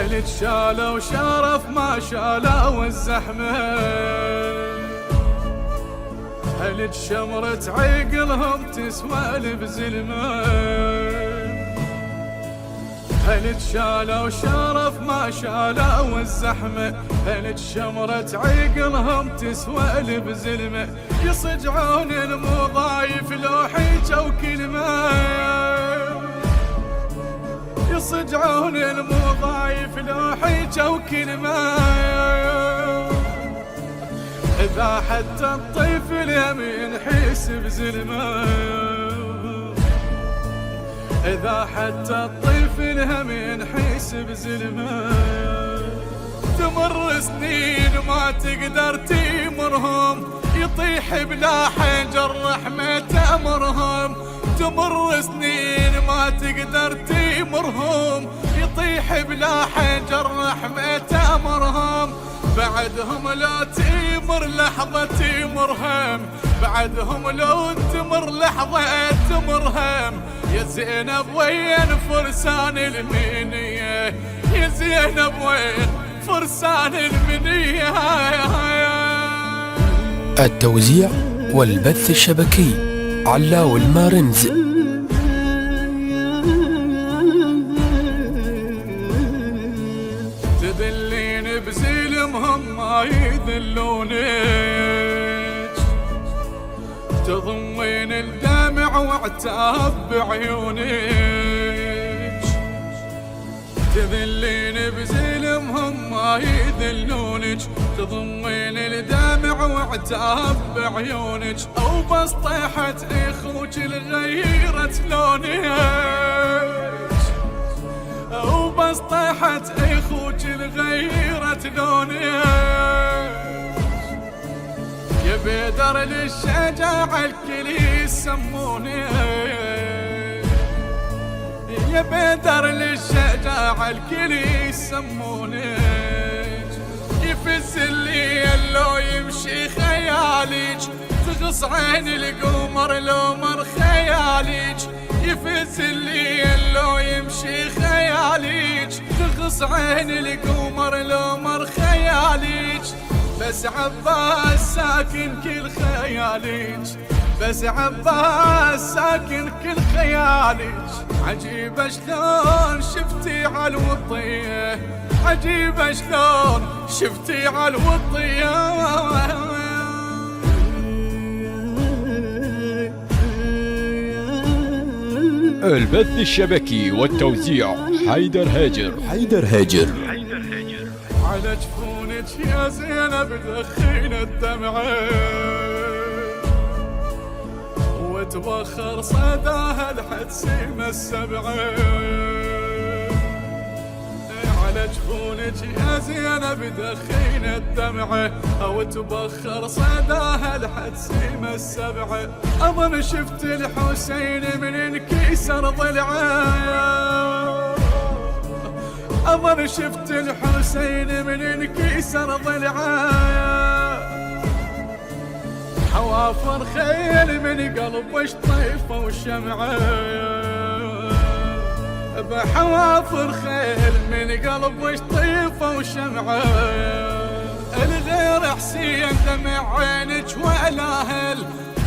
اللي شالوا شرف ما شالوا الزحمة، اللي شمرت عقلهم تسوى بزلمة، اللي شالوا شرف ما شالوا الزحمة، اللي شمرت عقلهم تسوى بزلمة، يصجعون المضايف لو حيجوا كلمة، يصجعون المضايف لو حيجوا كلمة، إذا حتى الطفل يمين حيس بزلمة، إذا حتى الطفل يمين حيس بزلمة، تمر سنين ما تقدر تمرهم، يطيح بلا حجر رحمة تأمرهم، تمر سنين ما تقدر تمرهم، يطيح بلا حجر رحمة تأمرهم، بعدهم لو تمر لحظة تمرهم، بعدهم لو تمر لحظة تمرهم، يا زينب وين فرسان المنية، يا زينب وين فرسان المنية. التوزيع والبث الشبكي علاو المارنز. تذلين بزلمهم ما يذلونك، تضمين الدمع واعتاب بعيونك، تذلين بزلمهم ما يذلونك، تضمين الدمع واعتاب بعيونك، او بس طيحت اخوك لغيرت لونك، او بس طيحت اخوك لغيرت لونك، يا بدر للشجاعة الكل يسموني، يا بدر للشجاعة الكل يسموني، يفز الليل لو يمشي خياليج، تغص عين القمر لو مر خياليج، يفز الليل لو يمشي خياليج، تغص عين القمر لو مر خياليج، بس عباس ساكن كل خياليج، بس عباس ساكن كل خياليج، عجيبة شلون شفتي عالوطية، عجيبة شلون شفتي عالوطية. البث الشبكي والتوزيع حيدر هاجر. حيدر هاجر. على جفونك يا زينب دخين الدمعة، وتبخر صداها لحد سيما السبعة، على جفونك يا زينب دخين الدمعة، وتبخر صداها لحد سيما السبعة، أظن شفت الحسين من انكسر ضلعه، أظن شفت الحسين من انكسر ضلعه، حوافر خيل من قلب وش طيفة وشمعة، بحوافر خيل من قلب وش طيفة وشمعة، الغير حسين دمع عينك ولا هل،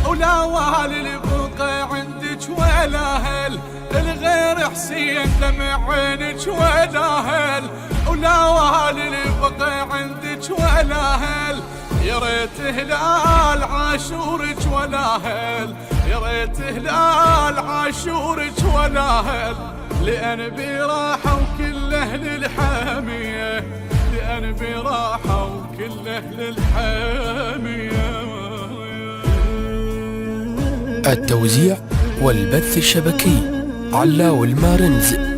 ولا والي اللي بقى عندك ولا هل، الغير حسين دمع عينك ولا هل، ولا والي اللي بقى عندك ولا هل، يا ريت هلال عاشورك ولا هل، يا ريت هلال عاشورك ولا هل، لأن براحة وكل أهل الحامية، لأن براحة وكل أهل الحامية. التوزيع والبث الشبكي علاو المارنز.